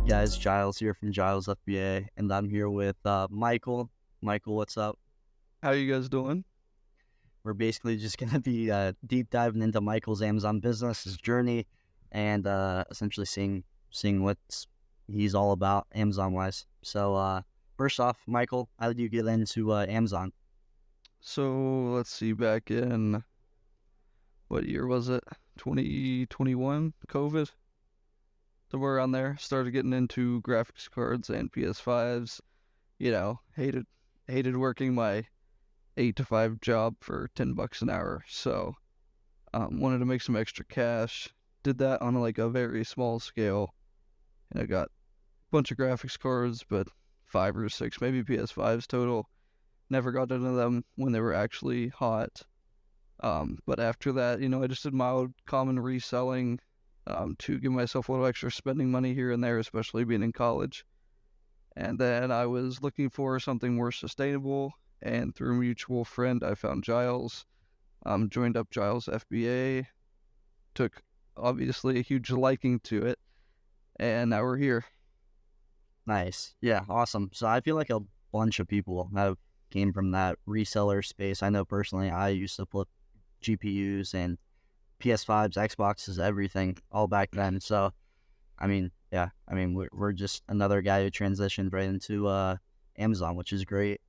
up, guys? Jyles here from Jyles FBA, and I'm here with Michael. Michael, what's up? How you guys doing? We're basically just going to be deep diving into Michael's Amazon business, his journey, and essentially seeing what he's all about Amazon wise. First off, Michael, how did you get into Amazon? So let's see, back in what year was it? 2021, COVID, somewhere around there. Started getting into graphics cards and PS5s. Hated working my 8 to 5 job for $10 an hour. So wanted to make some extra cash. Did that on like a very small scale, and I got a bunch of graphics cards, but 5 or 6, maybe PS5s total. Never got into them when they were actually hot. But after that, I just did mild common reselling to give myself a little extra spending money here and there, especially being in college. And then I was looking for something more sustainable, and through a mutual friend, I found Jyles. Joined up Jyles FBA, took obviously a huge liking to it, and now we're here. Nice. Yeah, awesome. So I feel like a bunch of people have came from that reseller space. I know personally I used to flip GPUs and PS5s, Xboxes, everything all back then. So, we're just another guy who transitioned right into Amazon, which is great.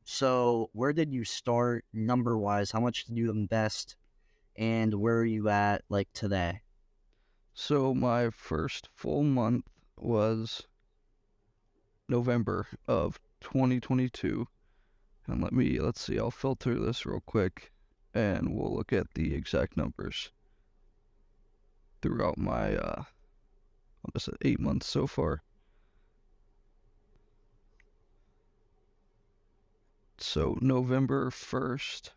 So where did you start number wise? How much did you invest, and where are you at like today? So my first full month was November of 2022. And let's see, I'll filter this real quick and we'll look at the exact numbers throughout my, I'll just say 8 months so far. So November 1st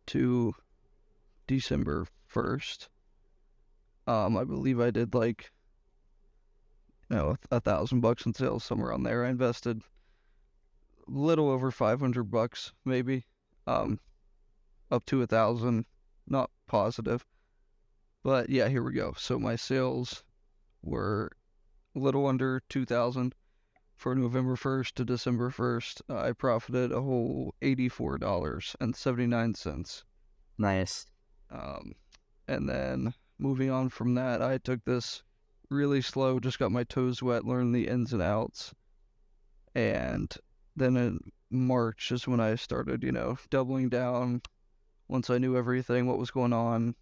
to December 1st, I believe I did like, $1,000 in sales, somewhere on there. I invested a little over $500, maybe, up to 1,000, not positive. But yeah, here we go. So my sales were a little under 2,000 for November 1st to December 1st. I profited a whole $84.79. Nice. And then moving on from that, I took this really slow, just got my toes wet, learned the ins and outs. And then in March is when I started, doubling down once I knew everything, what was going on.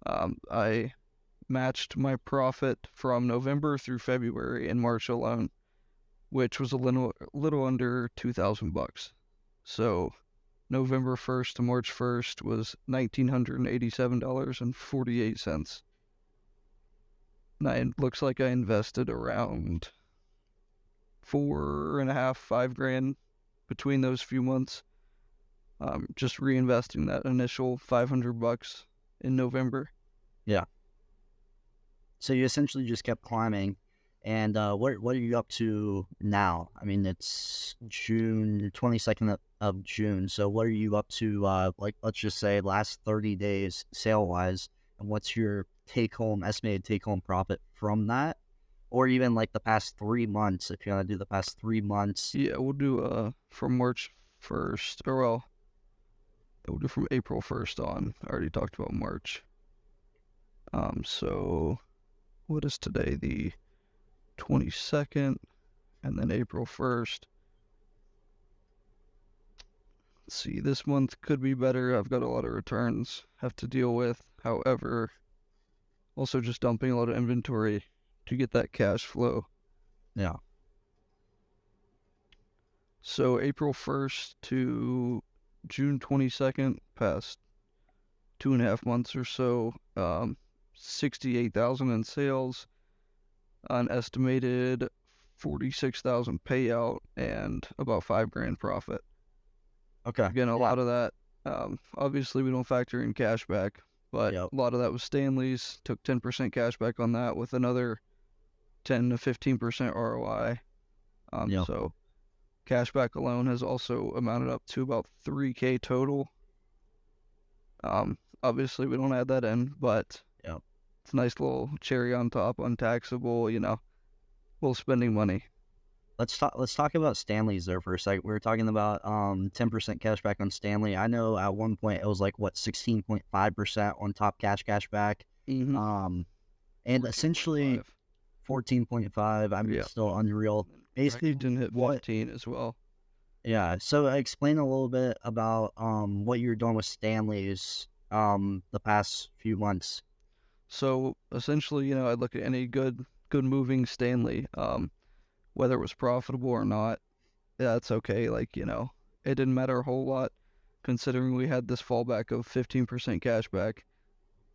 I matched my profit from November through February in March alone, which was a little under $2,000. So November 1st to March 1st was $1,987.48. Now it looks like I invested around 4.5, 5 grand between those few months. Just reinvesting that initial $500 in November. Yeah. So you essentially just kept climbing. And what are you up to now? I mean, it's June 22nd of June. So what are you up to, let's just say last 30 days sale-wise? And what's your estimated take-home profit from that? Or even like the past 3 months, if you want to do the past 3 months. Yeah, we'll do from March 1st, or well, we'll do from April 1st on. I already talked about March. So what is today? The 22nd, and then April 1st. Let's see, this month could be better. I've got a lot of returns have to deal with. However, also just dumping a lot of inventory to get that cash flow. Yeah. So April 1st to June 22nd, past 2.5 months or so, 68,000 in sales, an estimated 46,000 payout, and about 5 grand profit. Okay. Again, a lot of that, obviously we don't factor in cash back, but Yep. a lot of that was Stanley's. Took 10% cash back on that with another 10 to 15% ROI. Yep. So cashback alone has also amounted up to about 3K total. Obviously we don't add that in, but Yep. It's a nice little cherry on top, untaxable, little spending money. Let's talk about Stanley's there for a second. We were talking about 10% cash back on Stanley. I know at one point it was like what 16.5% on top cashback. Mm-hmm. Um and essentially 14.5. 14.5. I mean Yeah. still unreal. Basically Rakuten hit what 15 as well. yeah, so explain a little bit about what you're doing with Stanley's the past few months. So essentially, I look at any good moving Stanley, whether it was profitable or not. That's okay. Like, it didn't matter a whole lot considering we had this fallback of 15% cash back.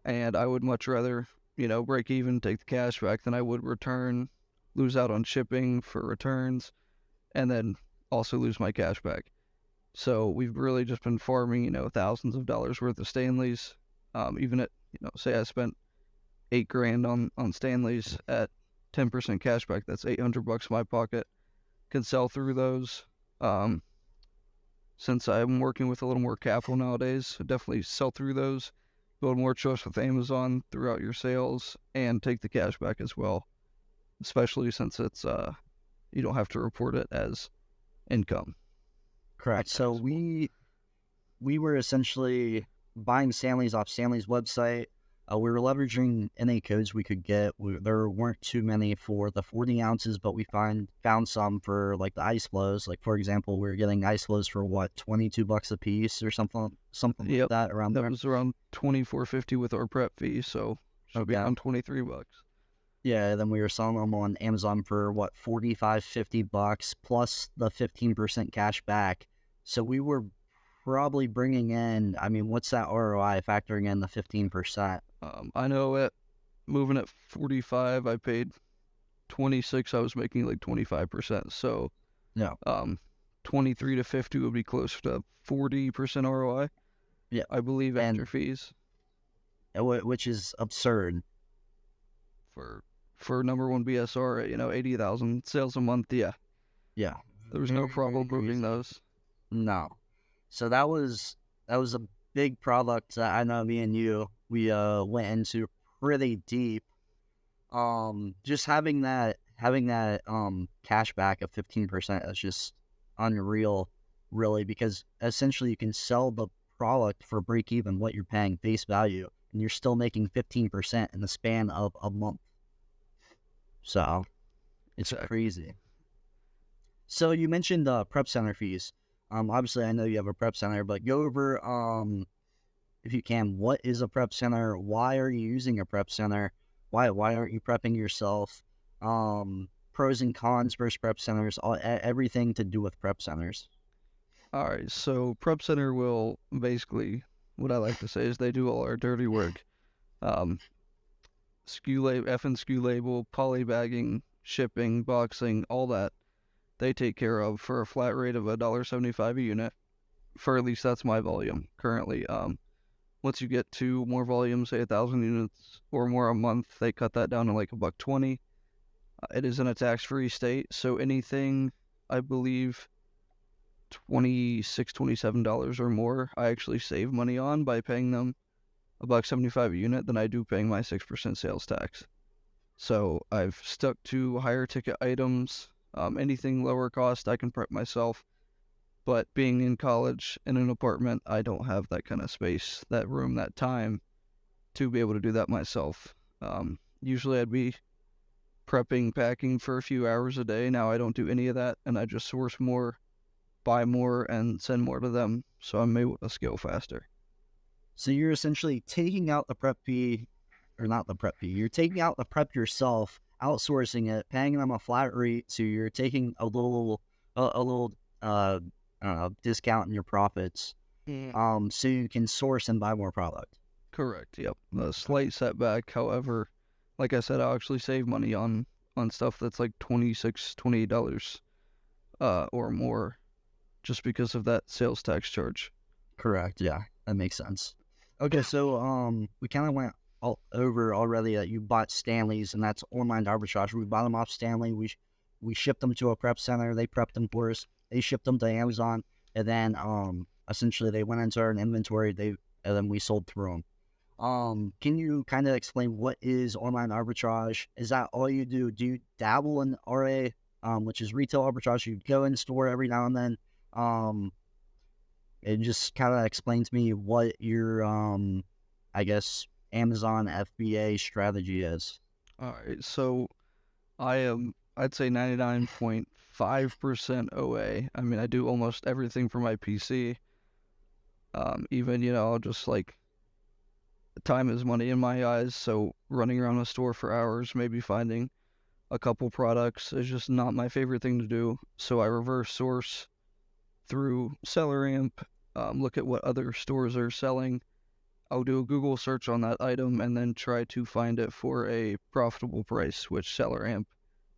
And I would much rather, break even, take the cash back than I would return, lose out on shipping for returns, and then also lose my cash back. So we've really just been farming, thousands of dollars worth of Stanleys. Even at, say I spent 8 grand on Stanleys at 10% cash back, that's $800 in my pocket. Can sell through those. Um, since I'm working with a little more capital nowadays, so definitely sell through those, build more trust with Amazon throughout your sales, and take the cash back as well. Especially since it's you don't have to report it as income. Correct. So Taxable. we were essentially buying Stanley's off Stanley's website. We were leveraging any codes we could get. There weren't too many for the 40 ounces, but we found some for like the ice flows. Like for example, we were getting ice flows for what $22 a piece or something like Yep, that around that there. was around $24.50 with our prep fee, so should be Okay. around $23. Yeah, then we were selling them on Amazon for what 45, $50 plus the 15% cash back. So we were probably bringing in, I mean, what's that ROI factoring in the 15%? I know at moving at 45, I paid 26. I was making like 25%. So No. 23 to 50 would be close to 40% ROI, Yeah. I believe, And after fees which is absurd. for number one BSR at 80,000 sales a month. Yeah, Yeah. there was no Very, very problem moving crazy. those. No. So that was a big product that I know me and you we went into pretty deep. Just having that cash back of 15% is just unreal, really, because essentially you can sell the product for break even what you're paying face value, and you're still making 15% in the span of a month. So it's Exactly. crazy. So you mentioned prep center fees. Obviously I know you have a prep center, but go over if you can, what is a prep center? Why are you using a prep center? Why aren't you prepping yourself? Pros and cons versus prep centers, everything to do with prep centers. All right, so Prep Center will basically, what I like to say is they do all our dirty work. Um, SKU label, poly bagging, shipping, boxing, all that they take care of for a flat rate of $1.75 a unit. For at least that's my volume currently. Once you get to more volume, say 1,000 units or more a month, they cut that down to like $1.20. It is in a tax-free state, so anything I believe $26, $27 or more, I actually save money on by paying them $1.75 a unit than I do paying my 6% sales tax. So I've stuck to higher ticket items. Anything lower cost, I can prep myself. But being in college in an apartment, I don't have that kind of space, that room, that time to be able to do that myself. Usually I'd be prepping, packing for a few hours a day. Now I don't do any of that, and I just source more, buy more, and send more to them, so I'm able to scale faster. So you're essentially taking out the prep fee, or not the prep fee. You're taking out the prep yourself, outsourcing it, paying them a flat rate. So you're taking a little I don't know, discount in your profits. Mm. So you can source and buy more product. Correct. Yep. A slight setback. However, like I said, I'll actually save money on stuff that's like $26, $28 or more just because of that sales tax charge. Correct. Yeah, that makes sense. Okay, so we kind of went all over already that you bought Stanley's, and that's online arbitrage. We bought them off Stanley. We shipped them to a prep center. They prepped them for us. They shipped them to Amazon, and then essentially they went into our inventory. And then we sold through them. Can you kind of explain what is online arbitrage? Is that all you do? Do you dabble in RA, which is retail arbitrage? You go in store every now and then. Um, and just kind of explain to me what your, I guess, Amazon FBA strategy is. All right, so I'd say 99.5% OA. I mean, I do almost everything for my PC. Even, I'll just like, time is money in my eyes, so running around a store for hours, maybe finding a couple products is just not my favorite thing to do. So I reverse source through SellerAmp, look at what other stores are selling. I'll do a Google search on that item and then try to find it for a profitable price, which SellerAmp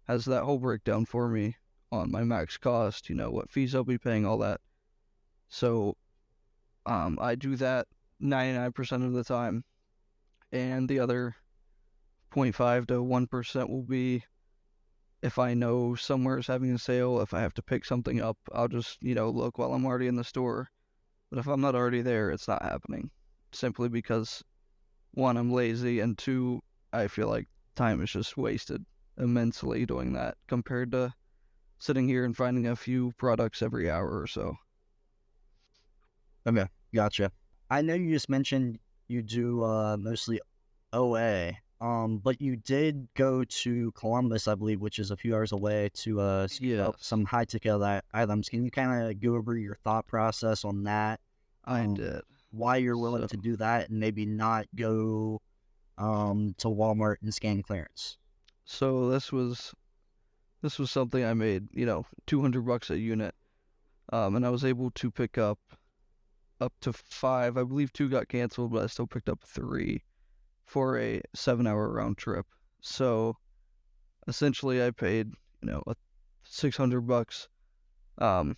has that whole breakdown for me on my max cost, what fees I'll be paying, all that. So I do that 99% of the time. And the other 0.5 to 1% will be if I know somewhere is having a sale, if I have to pick something up, I'll just, look while I'm already in the store. But if I'm not already there, it's not happening. Simply because, one, I'm lazy, and two, I feel like time is just wasted immensely doing that compared to sitting here and finding a few products every hour or so. Okay, gotcha. I know you just mentioned you do mostly OA, but you did go to Columbus, I believe, which is a few hours away to scoop up Yes, some high ticket items. Can you kind of go over your thought process on that? I did. Why you're willing So, to do that and maybe not go to Walmart and scan clearance? so this was something I made, $200 a unit, and I was able to pick up to five. I believe two got canceled, but I still picked up three for a 7 hour round trip. So essentially, I paid, 600 bucks. Um,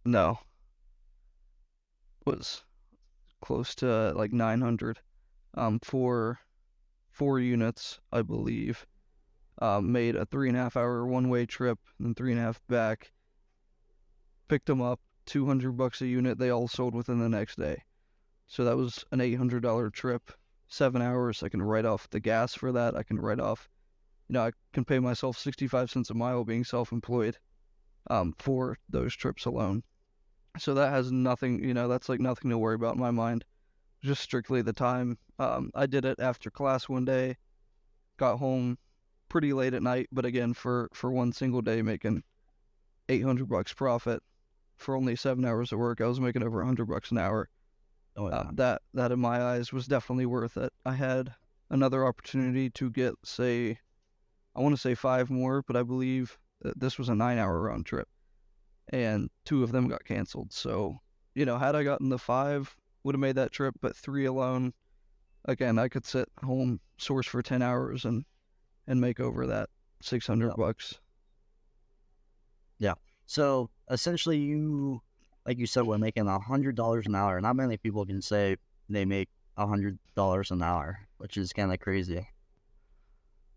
no, was close to like 900. For 4 units, I believe. Made a 3.5 hour one way trip, and 3.5 back. Picked them up, $200 a unit. They all sold within the next day. So that was an $800 trip. 7 hours. I can write off the gas for that. I can write off, I can pay myself 65 cents a mile being self-employed, for those trips alone. So that has nothing, that's like nothing to worry about in my mind. Just strictly the time. I did it after class one day, got home pretty late at night, but again, for one single day, making $800 profit for only 7 hours of work, I was making over $100 an hour. Oh, yeah. That in my eyes was definitely worth it. I had another opportunity to get, say, I want to say five more, but I believe that this was a 9 hour round trip, and two of them got canceled. So, had I gotten the five, would have made that trip, but three alone, again, I could sit home, source for 10 hours and make over that 600 Yeah. bucks. Yeah. So essentially, like you said, we're making $100 an hour. Not many people can say they make $100 an hour, which is kind of crazy.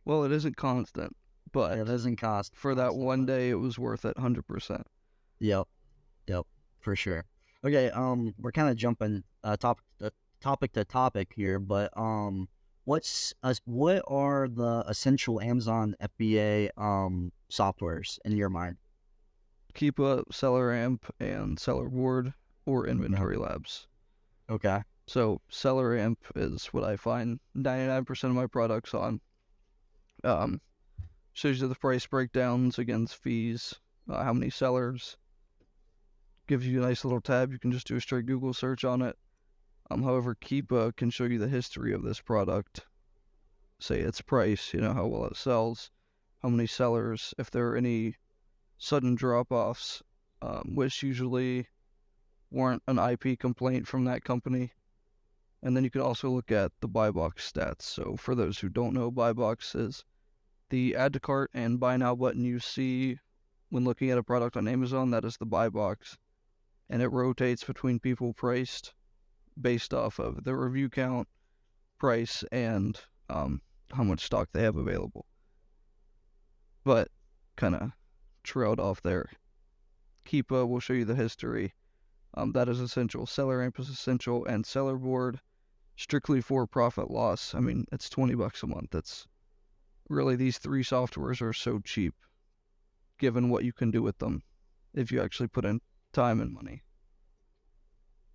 Well, it isn't constant, It but doesn't cost for that constant. one day, it was worth it 100%. Yep. Yep. For sure. Okay. We're kind of jumping topic to topic here, but what are the essential Amazon FBA softwares in your mind? Keep a seller amp and seller board or Yeah. inventory labs. Okay. So seller amp is what I find 99% of my products on. Um, Shows you the price breakdowns against fees, how many sellers. Gives you a nice little tab. You can just do a straight Google search on it. However, Keepa can show you the history of this product. Say its price, how well it sells, how many sellers, if there are any sudden drop-offs, which usually warrant an IP complaint from that company. And then you can also look at the buy box stats. So for those who don't know, buy box is the add to cart and buy now button you see when looking at a product on Amazon. That is the buy box, and it rotates between people priced based off of the review count, price, and how much stock they have available. But kind of trailed off there. Keepa will show you the history. That is essential. Seller amp is essential, and seller board strictly for profit loss, I mean, it's $20 a month. That's really, these three softwares are so cheap given what you can do with them if you actually put in time and money.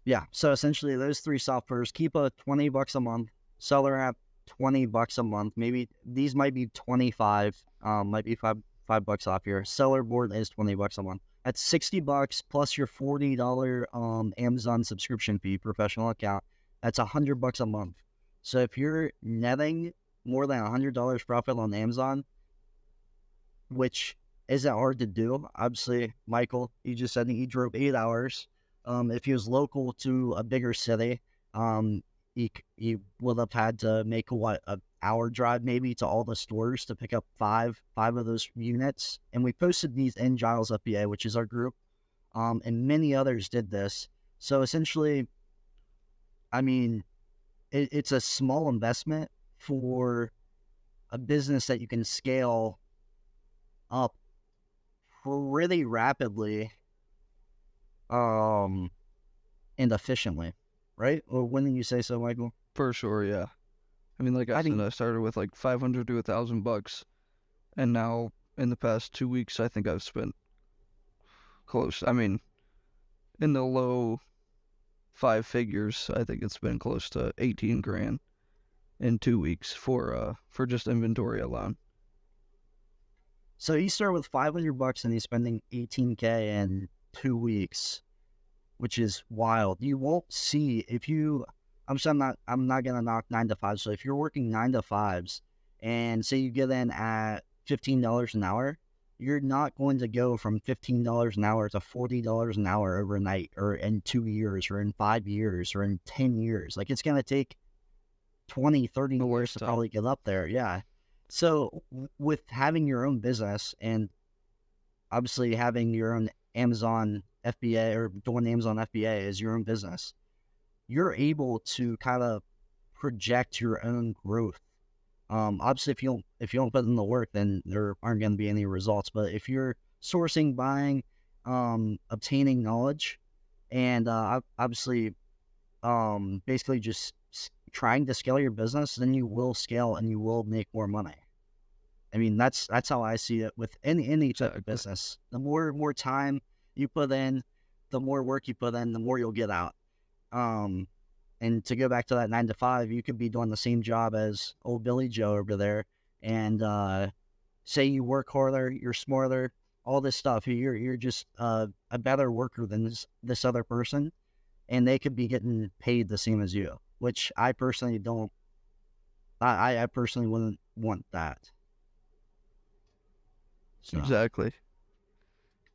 Yeah. So essentially, those three softwares keep a $20 a month. Seller app, $20 a month. Maybe these might be 25. Might be $5 off here. Seller board is $20 a month. That's $60 plus your $40 Amazon subscription fee, professional account. That's $100 a month. So if you're netting more than $100 profit on Amazon, which isn't hard to do. Obviously, Michael, he just said he drove 8 hours. If he was local to a bigger city, he would have had to make an hour drive maybe to all the stores to pick up five of those units. And we posted these in Jyles FBA, which is our group, and many others did this. So essentially, I mean, it's a small investment for a business that you can scale up pretty rapidly and efficiently, right? Or wouldn't you say so, Michael? For sure, yeah. I mean, like I I said, think I started with like 500 to $1,000, and now in the past 2 weeks, I think I've spent close. I mean, in the low five figures, I think it's been close to 18 grand in 2 weeks for just inventory alone. so. He started with $500 and he's spending $18K in 2 weeks, which is wild. You won't see if you. I'm not gonna knock 9 to 5. So if you're working 9 to 5s and say you get in at $15 an hour, you're not going to go from $15 an hour to $40 an hour overnight, or in 2 years, or in 5 years, or in 10 years. Like, it's gonna take 20, 30 The years to lifetime. probably get up there. Yeah. So with having your own business and obviously having your own Amazon FBA, or doing Amazon FBA as your own business, you're able to kind of project your own growth. Obviously, if you don't put in the work, then there aren't going to be any results. But if you're sourcing, buying, obtaining knowledge, and obviously, basically just trying to scale your business, then you will scale and you will make more money. I mean, that's how I see it with any type of Exactly. business. The more time you put in, the more work you put in, the more you'll get out. Um, and to go back to that 9 to 5, you could be doing the same job as old Billy Joe over there, and say you work harder, you're smarter, all this stuff. You're just a better worker than this other person, and they could be getting paid the same as you, which I personally don't. I personally wouldn't want that. So, Exactly.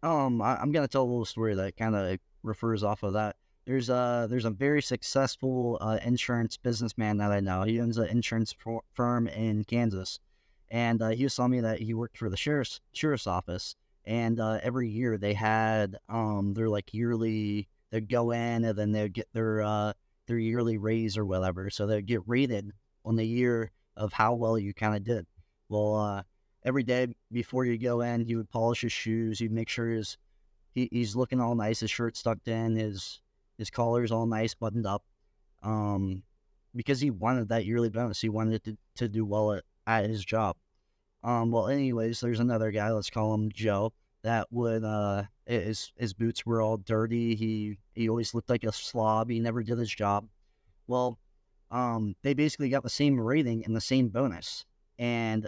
I'm gonna tell a little story that kind of refers off of that. There's a very successful insurance businessman that I know. He owns an insurance firm in Kansas, and he was telling me that he worked for the sheriff's office, and every year they had their like yearly. They'd go in and then they'd get their yearly raise or whatever. So they'd get rated on the year of how well you kind of did. Well, every day before you go in, he would polish his shoes. He'd make sure he's looking all nice. His shirt's tucked in. His collar's all nice, buttoned up. Because he wanted that yearly bonus. He wanted to do well at his job. Well, anyways, there's another guy. Let's call him Joe. That would his boots were all dirty. He always looked like a slob. He never did his job. Well, they basically got the same rating and the same bonus. And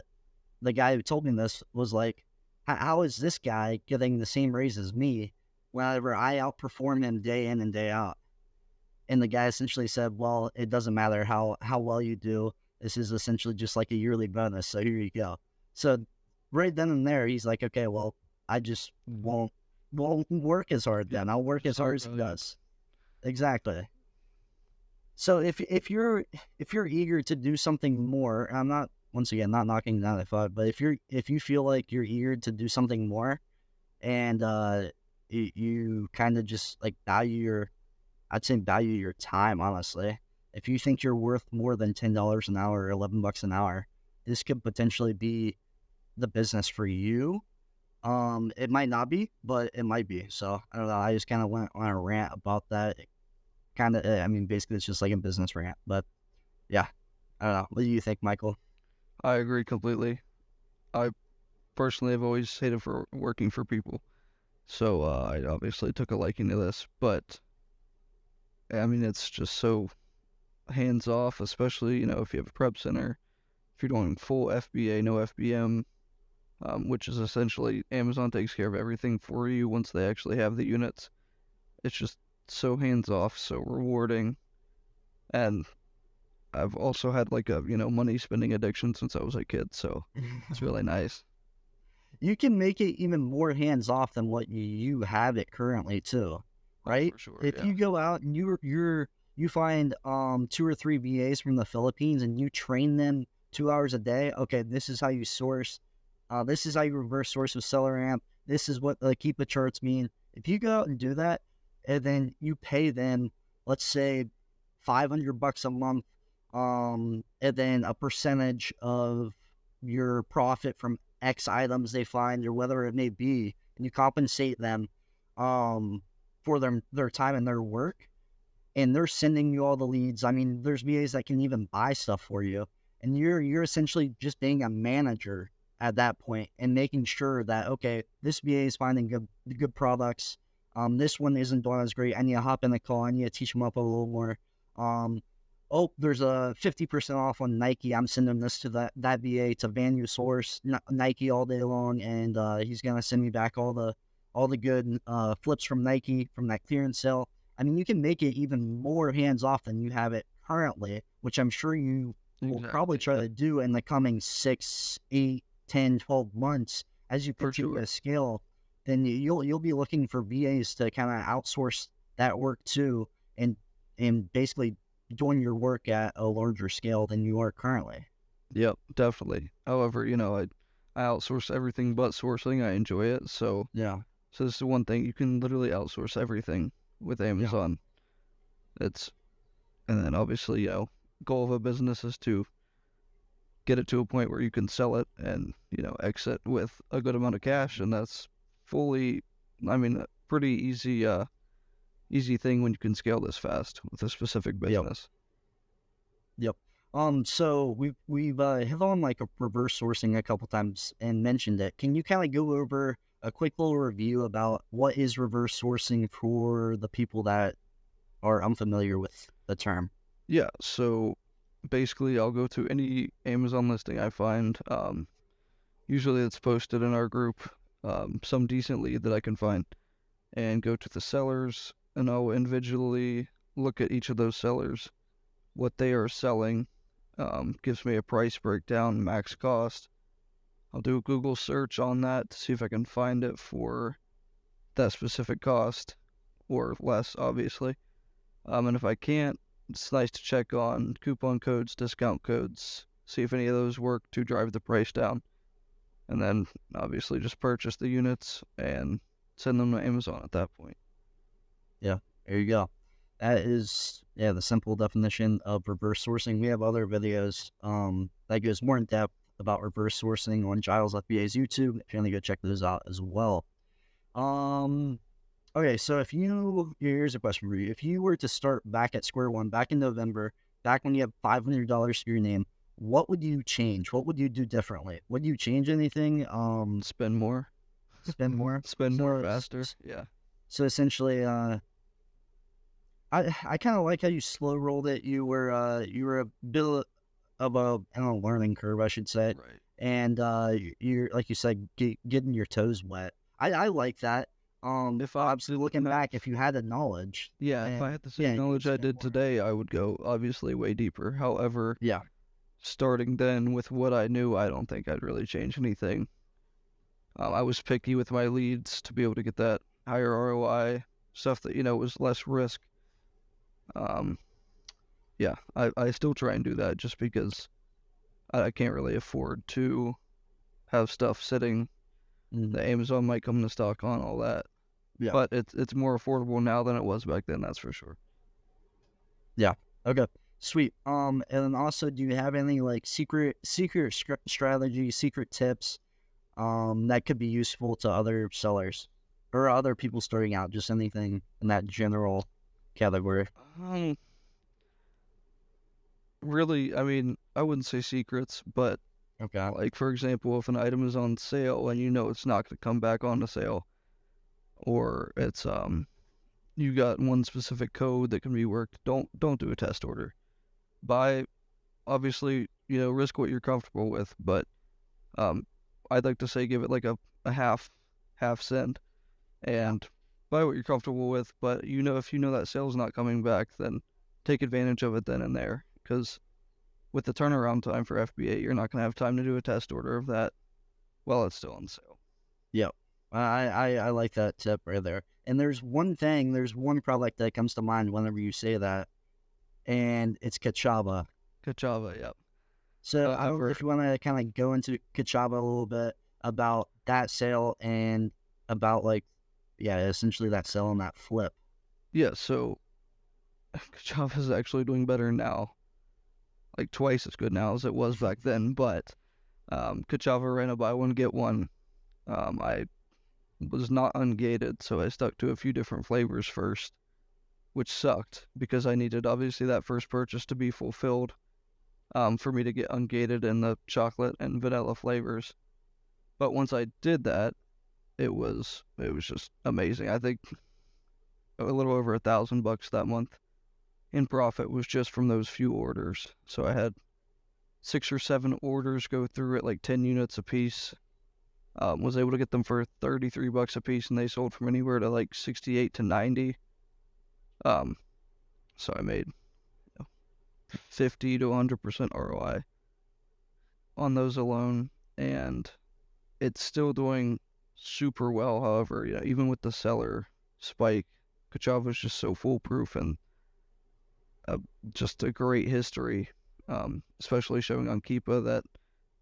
the guy who told me this was like, how is this guy getting the same raise as me whenever I outperform him day in and day out? And the guy essentially said, well, it doesn't matter how well you do. This is essentially just like a yearly bonus. So here you go. So right then and there, he's like, okay, well, I just won't work as hard then. I'll work as hard as he does. Exactly. So if you're eager to do something more, and I'm not, once again, not knocking down the thought, but if you feel like you're eager to do something more, and you kind of just like I'd say value your time, honestly. If you think you're worth more than $10 an hour or $11 an hour, this could potentially be the business for you. It might not be, but it might be. So I don't know. I just kind of went on a rant about that. I mean, basically, it's just like a business rant. But Yeah, I don't know. What do you think, Michael? I agree completely. I personally have always hated for working for people, so I obviously took a liking to this. But I mean, it's just so hands off, especially if you have a prep center. If you're doing full FBA, no FBM, which is essentially Amazon takes care of everything for you once they actually have the units. It's just so hands off, so rewarding, and I've also had like a money spending addiction since I was a kid, so it's really nice. You can make it even more hands off than what you have it currently too, Oh, right? for sure, If yeah, you go out and you find 2 or 3 VAs from the Philippines and you train them 2 hours a day. Okay, this is how you source. This is how you reverse source with Seller Amp. This is what the keep the charts mean. If you go out and do that, and then you pay them, let's say, $500 a month, and then a percentage of your profit from X items they find or whatever it may be, and you compensate them for their time and their work, and they're sending you all the leads. I mean, there's VAs that can even buy stuff for you, and you're essentially just being a manager at that point and making sure that okay, this VA is finding good products. This one isn't doing as great. I need to hop in the call. I need to teach them up a little more. Um, oh, there's a 50% off on Nike. I'm sending this to that VA to value source Nike all day long, and he's gonna send me back all the good flips from Nike from that clearance sale. I mean, you can make it even more hands off than you have it currently, which I'm sure you will probably exactly, try yeah, to do in the coming 6, 8, 10, 12 months as you for continue to sure. scale. Then you'll be looking for VAs to kind of outsource that work too, and basically doing your work at a larger scale than you are currently. Yep, definitely. However, I outsource everything but sourcing. I enjoy it, Yeah, so this is one thing you can literally outsource everything with yeah, Amazon. It's and then obviously, goal of a business is to get it to a point where you can sell it and exit with a good amount of cash, and that's fully, I mean, a pretty easy thing when you can scale this fast with a specific yep, business. yep. So we've hit on like a reverse sourcing a couple times and mentioned it. Can you kind of go over a quick little review about what is reverse sourcing for the people that are unfamiliar with the term? Yeah, so basically, I'll go to any Amazon listing I find. Usually, it's posted in our group, some decent lead that I can find, and go to the sellers, and I'll individually look at each of those sellers, what they are selling, gives me a price breakdown, max cost. I'll do a Google search on that to see if I can find it for that specific cost or less, obviously. And if I can't, it's nice to check on coupon codes, discount codes, see if any of those work to drive the price down, and then obviously just purchase the units and send them to Amazon at that point. Yeah, there you go. That is the simple definition of reverse sourcing. We have other videos that goes more in depth about reverse sourcing on Jyles FBA's YouTube. If you want to go check those out as well. Um okay, so if here's a question for you. If you were to start back at square one, back in November, back when you have $500 to your name, what would you change? What would you do differently? Would you change anything? Spend more, Spend more? spend more So faster. Yeah, so essentially I kind of like how you slow rolled it. You were a bit of a I don't know, learning curve, I should say, right. and you're like you said, getting your toes wet. I like that. If I Obviously, looking back, if you had the knowledge, yeah, if and I had the same yeah, you knowledge I spend did more. today, I would go obviously way deeper. However, Yeah, starting then with what I knew, I don't think I'd really change anything. I was picky with my leads to be able to get that higher ROI stuff that was less risk. Um, yeah, I still try and do that just because I can't really afford to have stuff sitting mm, that Amazon might come to stock on all that. yeah, But it's more affordable now than it was back then. That's for sure. yeah. Okay, sweet. And then also, do you have any like secret strategy, secret tips that could be useful to other sellers or other people starting out? Just anything in that general category. Um, really, I mean, I wouldn't say secrets, but Okay. like for example, if an item is on sale and you know it's not going to come back on the sale, or it's you got one specific code that can be worked, don't do a test order. Buy, obviously, risk what you're comfortable with, but um, I'd like to say give it like a half send Yeah. and buy what you're comfortable with. But if you know that sale's not coming back, then take advantage of it then and there, because with the turnaround time for FBA, you're not going to have time to do a test order of that while it's still on sale. Yep. I like that tip right there. And there's one product that comes to mind whenever you say that, and it's Kachaba. Kachava, yep. So I don't know if For you want to kind of go into Kachaba a little bit about that sale and about like, yeah, essentially that sale and that flip. Yeah, so Kachava is actually doing better now, like twice as good now as it was back then. But Kachava ran a buy one get one. I was not ungated, so I stuck to a few different flavors first, which sucked because I needed obviously that first purchase to be fulfilled for me to get ungated in the chocolate and vanilla flavors. But once I did that, it was just amazing. I think a little over $1,000 that month in profit was just from those few orders. So I had 6 or 7 orders go through at like 10 units a piece. Was able to get them for $33 a piece, and they sold from anywhere to like 68 to 90. Um, so I made 50 to 100% ROI on those alone, and it's still doing super well. However, even with the seller spike, Kachava is just so foolproof and uh, just a great history, especially showing on Keepa that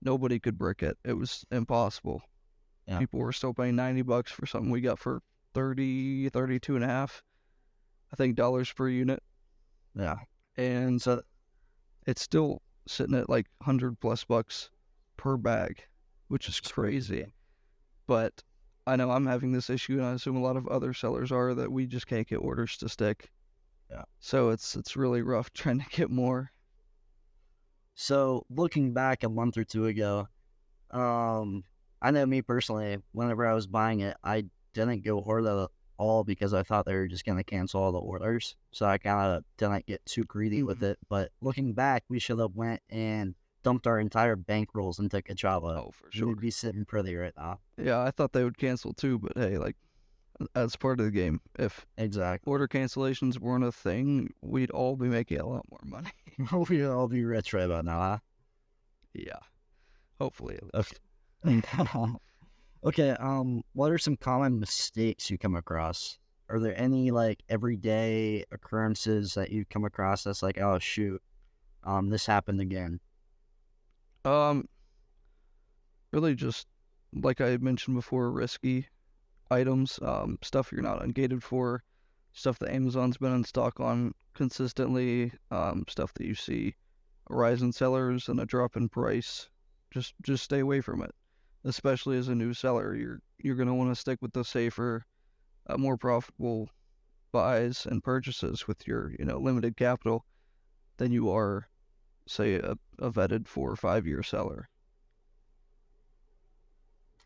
nobody could brick it. It was impossible. Yeah. People were still paying $90 for something we got for 30, 32 and a half, I think, dollars per unit. Yeah. And So it's still sitting at like 100 plus bucks per bag, which is it's crazy. crazy. But I know I'm having this issue, and I assume a lot of other sellers are, that we just can't get orders to stick. Yeah. So it's really rough trying to get more. So looking back a month or two ago, I know me personally, whenever I was buying it, I didn't go hard at all because I thought they were just going to cancel all the orders. So I kind of didn't get too greedy with it. But looking back, we should have went and dumped our entire bankrolls into Kachava. Oh, for We would sure. be sitting pretty right now. Yeah, I thought they would cancel too, but hey, like that's part of the game. If Exactly. order cancellations weren't a thing, we'd all be making a lot more money. We'd all be rich right about now, Yeah, hopefully at huh? least. Okay. Okay, what are some common mistakes you come across? Are there any like everyday occurrences that you come across that's like, oh shoot, this happened again? Um, Really just like I mentioned before, risky items, stuff you're not ungated for, stuff that Amazon's been in stock on consistently, stuff that you see a rise in sellers and a drop in price. Just stay away from it. Especially as a new seller, you're gonna want to stick with the safer, more profitable buys and purchases with your limited capital than you are, say, a vetted 4 or 5 year seller.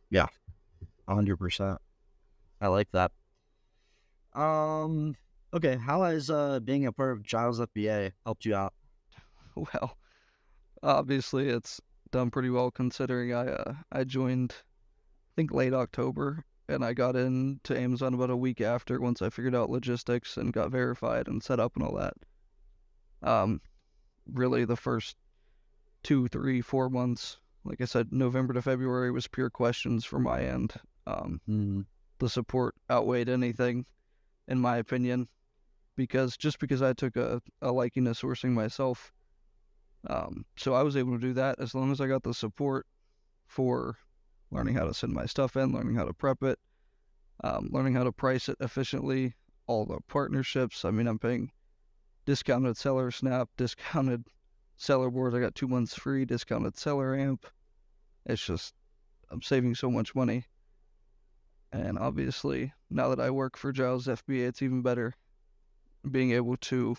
Yeah, 100%. I like that. Um, okay, how has being a part of Jyles FBA helped you out? Well, obviously it's done pretty well considering I joined I think late October, and I got into Amazon about a week after once I figured out logistics and got verified and set up and all that. Um, Really the first 2, 3, 4 months, like I said, November to February was pure questions from my end. Um, Mm, the support outweighed anything, in my opinion, because I took a liking to sourcing myself. So I was able to do that as long as I got the support for learning how to send my stuff in, learning how to prep it, learning how to price it efficiently, all the partnerships. I mean, I'm paying discounted seller snap, discounted seller boards. I got 2 months free, discounted seller amp. It's just, I'm saving so much money. And obviously, now that I work for Jyles FBA, it's even better being able to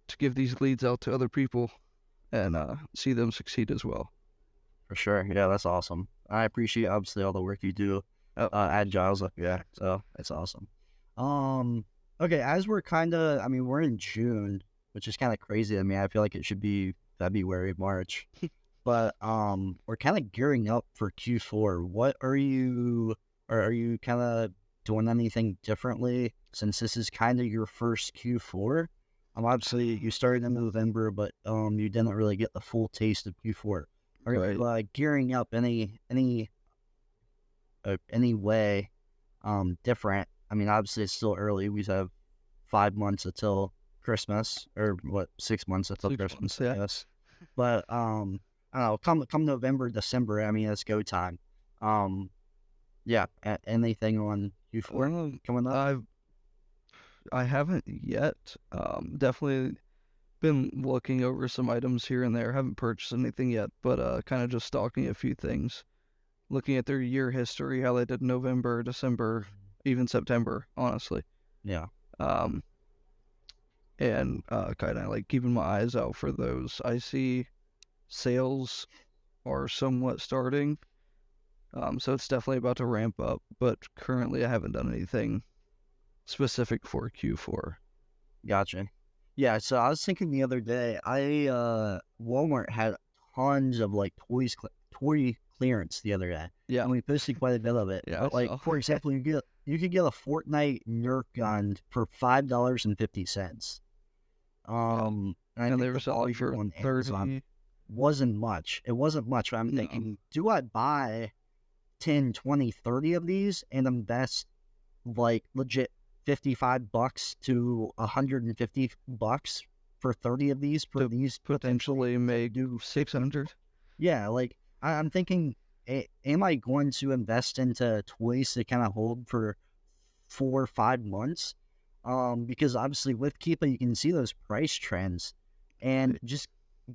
to give these leads out to other people and see them succeed as well. For sure. Yeah, that's awesome. I appreciate obviously all the work you do Oh, at Jyles. Yeah, so it's awesome. Um, okay, as we're kind of, I mean, we're in June, which is kind of crazy. I mean, I feel like it should be February, March, but we're kind of gearing up for Q4. What are you, or are you kind of doing anything differently since this is kind of your first Q4? Obviously you started in November, but you didn't really get the full taste of Q4. Are right. you gearing up any way different? I mean, obviously it's still early. We have 5 months until Christmas, or what, 6 months until 6 months, Christmas, I yeah. guess. But I don't know. Come November, December. I mean, it's go time. Um, yeah. Anything on Q4 coming up? I haven't yet. Definitely been looking over some items here and there. Haven't purchased anything yet, but kind of just stalking a few things, looking at their year history, how they did November, December, even September, honestly. Yeah. Um, and kind of like keeping my eyes out for those. I see sales are somewhat starting, so it's definitely about to ramp up. But currently, I haven't done anything specific for Q4. Gotcha. Yeah, so I was thinking the other day, Walmart had tons of like toy clearance the other day, Yeah, and we posted quite a bit of it. yeah, I But like saw. for example, you could get a Fortnite Nerf gun for $5.50. Yeah, And I and they think were the selling volume for on Amazon 30. wasn't much. It wasn't much. But I'm No, thinking, do I buy 10, 20, 30 of these and invest like legit $55 to $150 for 30 of these for to these potentially potentially to make do 600. yeah, like I'm thinking, am I going to invest into toys to kind of hold for 4 or 5 months? Because obviously with Keepa you can see those price trends, and just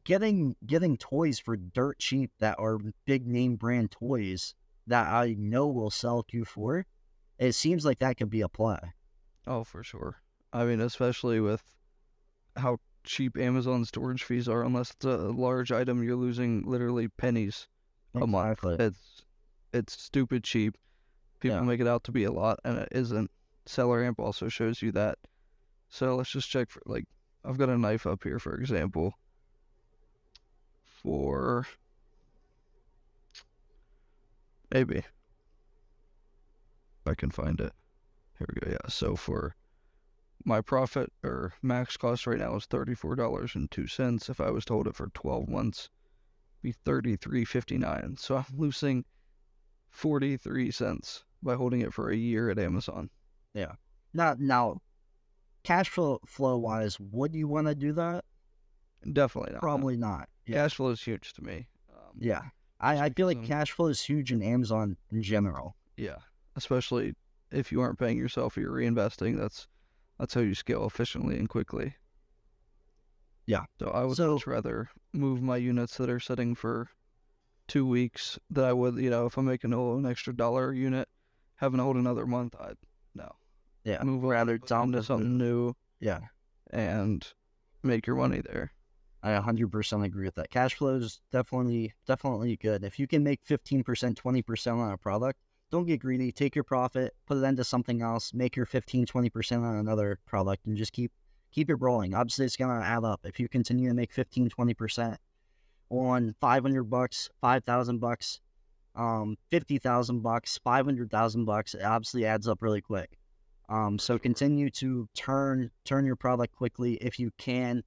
getting toys for dirt cheap that are big name brand toys that I know will sell Q4. It seems like that could be a play. Oh, for sure. I mean, especially with how cheap Amazon storage fees are, unless it's a large item, you're losing literally pennies a month. Exactly. It's stupid cheap. People Yeah. make it out to be a lot, and it isn't. Seller Amp also shows you that. So let's just check for like, I've got a knife up here, for example, for maybe if I can find it. Here we go. Yeah. So for my profit or max cost right now is $34.02. If I was to hold it for 12 months, it'd be $33.59. So I'm losing 43 cents by holding it for a year at Amazon. Yeah. Now, cash flow wise, would you want to do that? Definitely not. No. Probably not. Yeah. Cash flow is huge to me. Yeah. Just I feel because like cash flow is huge in Amazon in general. yeah, especially if you aren't paying yourself or you're reinvesting, that's how you scale efficiently and quickly. Yeah. So I would So much rather move my units that are sitting for 2 weeks than I would, if I'm making an extra dollar a unit, having to hold another month. I'd no yeah, move on, rather put it dump into than something move. new, Yeah. and make your money there. I 100% agree with that. Cash flow is definitely good. If you can make 15%, 20% on a product, don't get greedy. Take your profit, put it into something else, make your 15, 20% on another product, and just keep it rolling. Obviously, it's gonna add up. If you continue to make 15, 20% on $500, $5,000, $50,000, $500,000, it obviously adds up really quick. For So sure. continue to turn your product quickly if you can.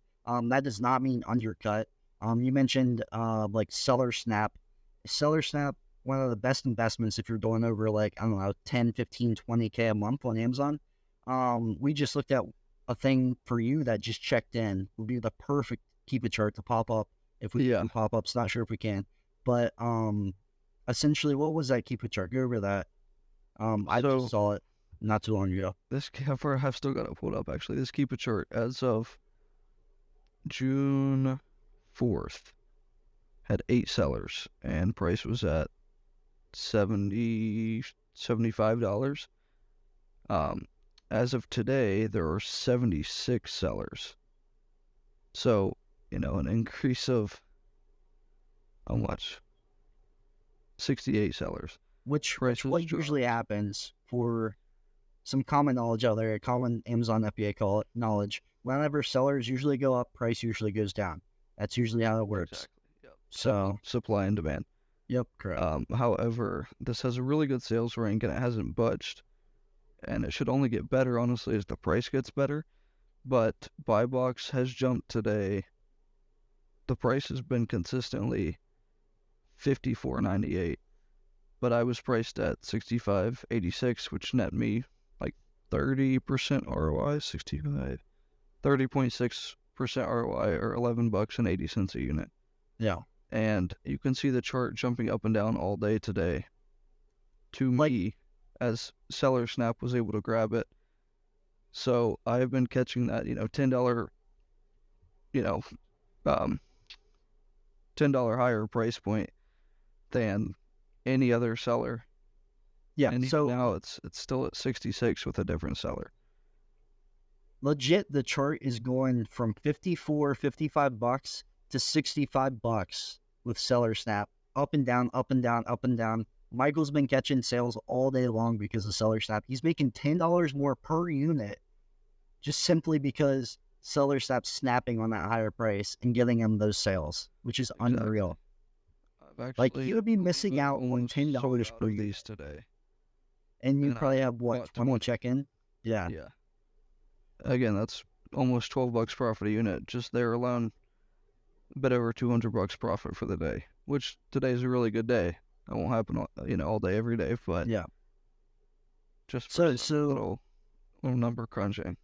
That does not mean undercut. You mentioned like Seller Snap. Seller Snap, one of the best investments if you're going over like, I don't know, 10, 15, 20K a month on Amazon. We just looked at a thing for you that just checked in. Would be the perfect keep a chart to pop up if we can Yeah. do pop-ups. Not sure if we can. But essentially what was that keep a chart? Go over that. I just So saw it not too long ago. this I've still got it pulled up actually. This keep a chart as of June 4th had 8 sellers and price was at 75 dollars. Um, as of today, there are 76 sellers So, an increase of how much? 68 sellers. which Prices what usually dropped. happens for some common knowledge out there, common Amazon FBA knowledge. Whenever sellers usually go up, price usually goes down. That's usually how it works. Exactly. Yep. So, Supply and demand. yep, correct. However, this has a really good sales rank and it hasn't budged. And it should only get better, honestly, as the price gets better. But buy box has jumped today. The price has been consistently $54.98, but I was priced at $65.86, which net me like 30% ROI, 65, 30.6% ROI, or $11.80 a unit. Yeah. And you can see the chart jumping up and down all day today. To me, as Seller Snap was able to grab it. So I have been catching that, $10, you know, um, $10 higher price point than any other seller. Yeah. And even So now it's still at 66 with a different seller. legit, the chart is going from 54, 55 bucks to 65 bucks with Seller Snap, up and down, up and down, up and down. Michael's been catching sales all day long because of Seller Snap. He's making $10 more per unit just simply because Seller Snap's snapping on that higher price and getting him those sales, which is Exactly. unreal. I've Like, actually you would be missing out on almost $10 sold per out of unit. these today. And you And probably I have what, bought 20 20. check-in? Yeah. Yeah. Again, that's almost $12 profit a unit just there alone. A bit over $200 profit for the day, which today's a really good day. That won't happen, all day, every day, but Yeah. just So for some little number crunching.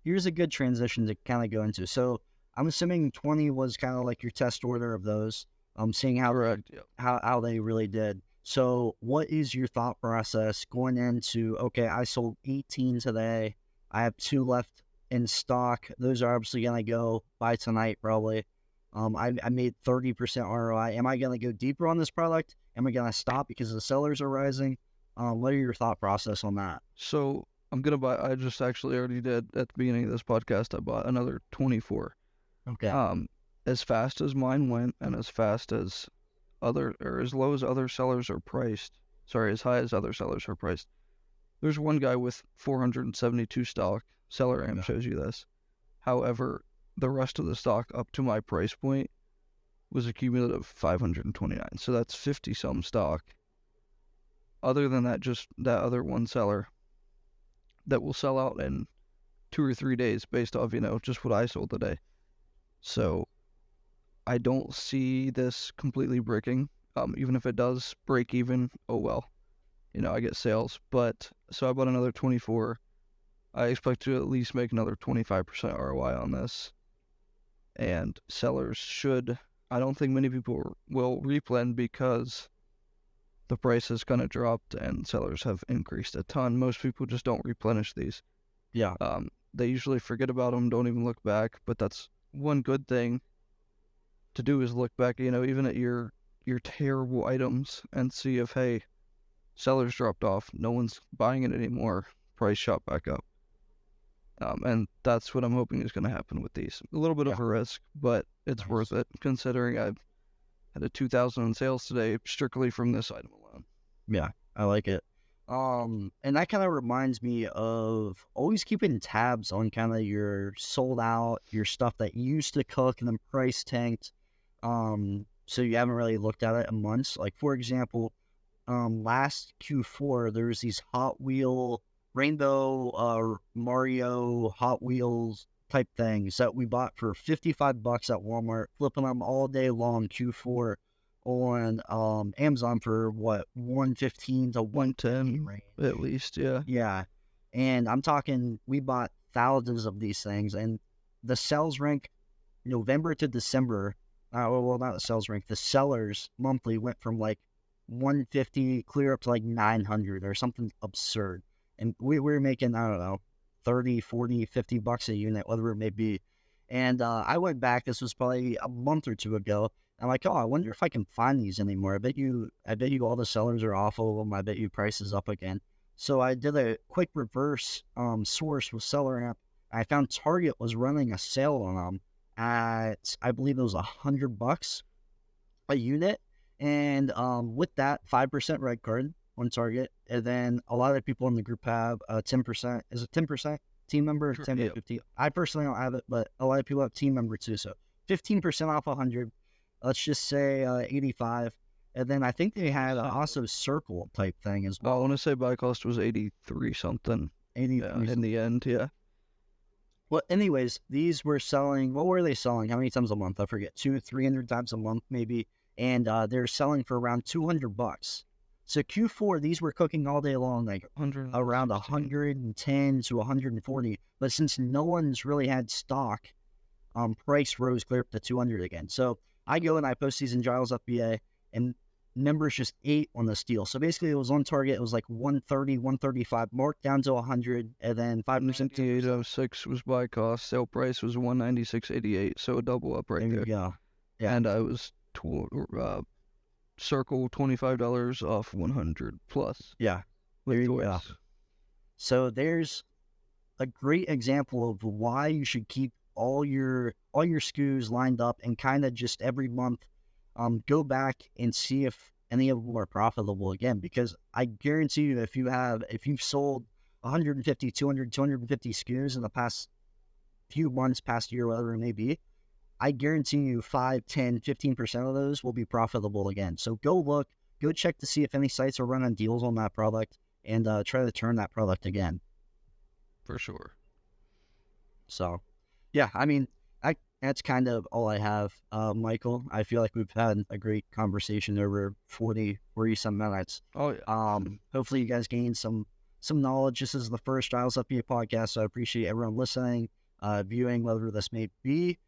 here's a good transition to kind of go into. So I'm assuming 20 was kind of like your test order of those. Seeing how Correct. Yep. how they really did. So what is your thought process going into, okay, I sold 18 today. I have 2 left in stock. Those are obviously going to go by tonight probably. I made 30% ROI. Am I going to go deeper on this product? Am I going to stop because the sellers are rising? What are your thought process on that? So I'm gonna buy. I just actually already did at the beginning of this podcast. I bought another 24. Okay. As fast as mine went, and as fast as as low as other sellers are priced. Sorry, as high as other sellers are priced. There's one guy with 472 stock. Seller Amp shows you this. However, the rest of the stock up to my price point was a cumulative 529. So that's 50 some stock. Other than that, just that other one seller that will sell out in 2 or 3 days based off, just what I sold today. So I don't see this completely breaking. Even if it does break even, oh well. I get sales. But so I bought another 24. I expect to at least make another 25% ROI on this. And sellers should, I don't think many people will replenish because the price has kind of dropped and sellers have increased a ton. Most people just don't replenish these. Yeah. They usually forget about them, don't even look back. But that's one good thing to do is look back, even at your terrible items and see if, hey, sellers dropped off, no one's buying it anymore, price shot back up. And that's what I'm hoping is going to happen with these. A little bit of a risk, but it's worth it considering I've had a 2,000 in sales today strictly from this item alone. Yeah, I like it. And that kind of reminds me of always keeping tabs on kind of your sold out, your stuff that used to cook and then price tanked. So you haven't really looked at it in months. Like, for example, last Q4, there was these Hot Wheel Rainbow Mario Hot Wheels type things that we bought for 55 bucks at Walmart, flipping them all day long Q4 on Amazon for what, 115 to 110 range at least. Yeah. And I'm talking, we bought thousands of these things, and the sales rank November to December, well, not the sales rank, the sellers monthly went from like 150 clear up to like 900 or something absurd. And we were making, I don't know, 30, 40, 50 bucks a unit, whatever it may be. And I went back, this was probably a month or two ago. I'm like, oh, I wonder if I can find these anymore. I bet you all the sellers are off of them. I bet you price is up again. So I did a quick reverse source with Seller App. I found Target was running a sale on them at, I believe it was $100 a unit. And with that, 5% red card on target. And then a lot of people in the group have 10%. Is it 10% team member? Sure. 10 to Yep. 15. I personally don't have it, but a lot of people have team member too. So 15% off 100. Let's just say 85. And then I think they had also circle type thing as I well. want to say buy cost was 83 something. 83. In the end, yeah. Well, anyways, these were selling. What were they selling? How many times a month? I forget. 300 times a month, maybe. And they're selling for around $200. So Q4, these were cooking all day long, like 100 around 110 to 140. But since no one's really had stock, price rose clear up to 200 again. So I go and I post these in Jyles FBA, and members just ate on this deal. So basically, it was on target. It was like 130, 135, marked down to 100, and then 5%. 98.06 was buy cost. Sale price was 196.88. So a double up right There there. you go. Yeah. And I was circle $25 off 100 plus. Yeah. With There you go. toys. So there's a great example of why you should keep all your SKUs lined up and kind of just every month go back and see if any of them are profitable again, because I guarantee you if you've sold 150, 200, 250 SKUs in the past few months, past year, whatever it may be, I guarantee you 5, 10, 15% of those will be profitable again. So go check to see if any sites are running deals on that product, and try to turn that product again. For sure. So, yeah, I mean, that's kind of all I have, Michael. I feel like we've had a great conversation over 40 some minutes. Oh, yeah. Hopefully you guys gained some knowledge. This is the first Jyles FBA podcast, so I appreciate everyone listening, viewing, whatever this may be.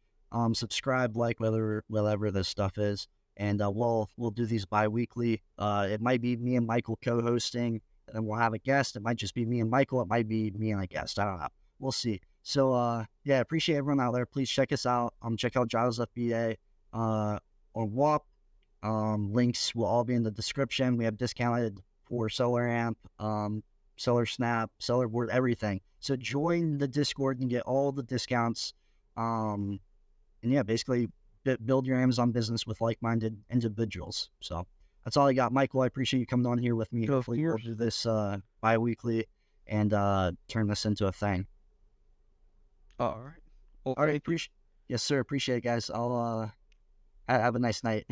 Subscribe, like, whatever this stuff is, and we'll do these bi-weekly. It might be me and Michael co-hosting, and then we'll have a guest. It might just be me and Michael. It might be me and a guest. I don't know. We'll see. So, yeah, appreciate everyone out there. Please check us out. Check out Jyles FBA on WAP. Links will all be in the description. We have discounted for Solar Amp, Solar Snap, Solar Board, everything. So join the Discord and get all the discounts. And yeah, basically build your Amazon business with like-minded individuals. So that's all I got. Michael, I appreciate you coming on here with me. Hopefully we'll do this bi-weekly and turn this into a thing. All right. Well, all right. Yes, sir. Appreciate it, guys. I'll have a nice night.